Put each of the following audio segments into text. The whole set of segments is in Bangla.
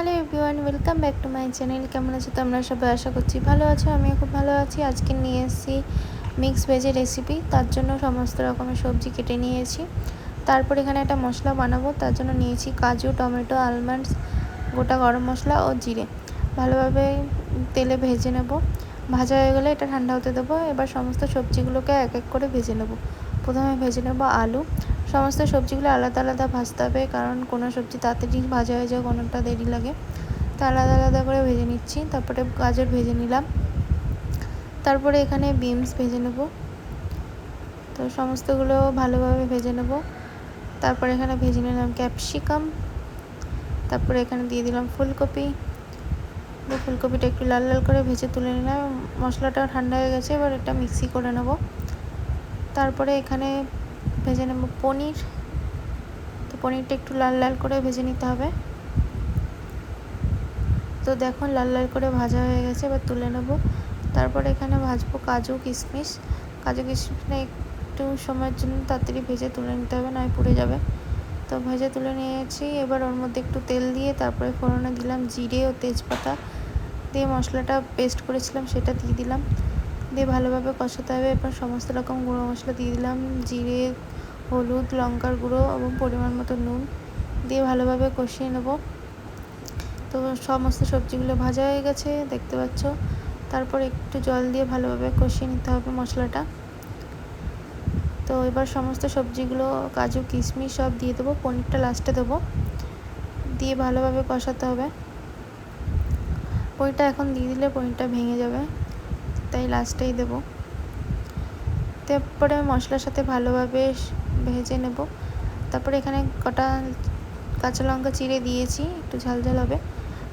Hello everyone, welcome back to my channel. কেমন আছো তোমরা সবাই? আশা করছি ভালো আছো। আমিও খুব ভালো আছি। আজকে নিয়ে এসেছি মিক্স ভেজের রেসিপি। তার জন্য সমস্ত রকমের সবজি কেটে নিয়েছি। তারপর এখানে একটা মশলা বানাবো। তার জন্য নিয়েছি কাজু, টমেটো, আলমন্ডস, গোটা গরম মশলা ও জিরে। ভালোভাবে তেলে ভেজে নেব। ভাজা হয়ে গেলে এটা ঠান্ডা হতে দেবো। এবার সমস্ত সবজিগুলোকে এক এক করে ভেজে নেব। প্রথমে ভেজে নেব আলু। সমস্ত সবজিগুলো আলাদা আলাদা ভাজতে হবে, কারণ কোনো সবজি তাড়াতাড়ি ভাজা হয়ে যায়, কোনোটা দেরি লাগে। তো আলাদা আলাদা করে ভেজে নিচ্ছি। তারপরে গাজর ভেজে নিলাম। তারপরে এখানে বিনস ভেজে নেব। তো সমস্তগুলো ভালোভাবে ভেজে নেব। তারপরে এখানে ভেজে নিলাম ক্যাপসিকাম। তারপরে এখানে দিয়ে দিলাম ফুলকপি। ফুলকপিটা একটু লাল লাল করে ভেজে তুলে নিলাম। মশলাটাও ঠান্ডা হয়ে গেছে, এবার এটা মিক্সি করে নেব। তারপরে এখানে ভেজে নেব পনির। তো পনিরটা একটু লাল লাল করে ভেজে নিতে হবে। তো দেখুন লাল লাল করে ভাজা হয়ে গেছে, এবার তুলে নেব। তারপর এখানে ভাজবো কাজু কিশমিশ। কাজু কিশমিশটা একটু সময়ের জন্য তাড়াতাড়ি ভেজে তুলে নিতে হবে, নয় পুড়ে যাবে। তো ভেজে তুলে নিয়েছি। এবার ওর মধ্যে একটু তেল দিয়ে তারপরে ফোড়নে দিলাম জিরে ও তেজপাতা, দিয়ে মশলাটা পেস্ট করেছিলাম সেটা দিয়ে দিলাম। দিয়ে ভালোভাবে কষাতে হবে। এরপর সমস্ত রকম গুঁড়ো মশলা দিয়ে দিলাম, জিরে, হলুদ, লঙ্কার গুঁড়ো এবং পরিমাণ মতো নুন দিয়ে ভালোভাবে কষিয়ে নেব। তো সমস্ত সবজিগুলো ভাজা হয়ে গেছে দেখতে পাচ্ছ। তারপর একটু জল দিয়ে ভালোভাবে কষিয়ে নিতে হবে মশলাটা। তো এবার সমস্ত সবজিগুলো কাজু কিশমিশ সব দিয়ে দেবো। পনিরটা লাস্টে দেবো, দিয়ে ভালোভাবে কষাতে হবে। পনিরটা এখন দিয়ে দিলে পনিরটা ভেঙে যাবে, তাই লাস্টেই দেবো। তারপরে মশলার সাথে ভালোভাবে ভেজে নেব। তারপরে এখানে কটা কাঁচা লঙ্কা চিড়ে দিয়েছি, একটু ঝাল ঝাল হবে।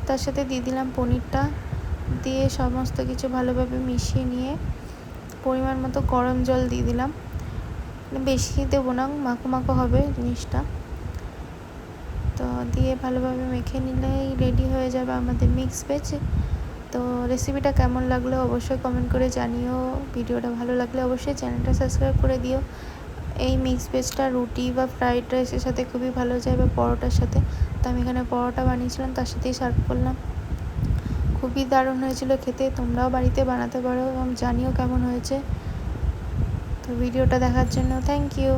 তার সাথে দিয়ে দিলাম পনিরটা, দিয়ে সমস্ত কিছু ভালোভাবে মিশিয়ে নিয়ে পরিমাণ মতো গরম জল দিয়ে দিলাম। বেশি দেবো না, মাখো মাখো হবে জিনিসটা। তো দিয়ে ভালোভাবে মেখে নিলেই রেডি হয়ে যাবে আমাদের মিক্স ভেজ। তো রেসিপিটা কেমন লাগলো অবশ্যই কমেন্ট করে জানিও। ভিডিওটা ভালো লাগলে অবশ্যই চ্যানেলটা সাবস্ক্রাইব করে দিও। এই মিক্স ভেজটা রুটি বা ফ্রাইড রাইসের সাথে খুবই ভালো যায়, বা পরোটার সাথে। তো আমি এখানে পরোটা বানিয়েছিলাম, তার সাথেই সার্ভ করলাম। খুবই দারুণ হয়েছিল খেতে। তোমরাও বাড়িতে বানাতে পারো এবং জানিও কেমন হয়েছে। তো ভিডিওটা দেখার জন্য থ্যাংক ইউ।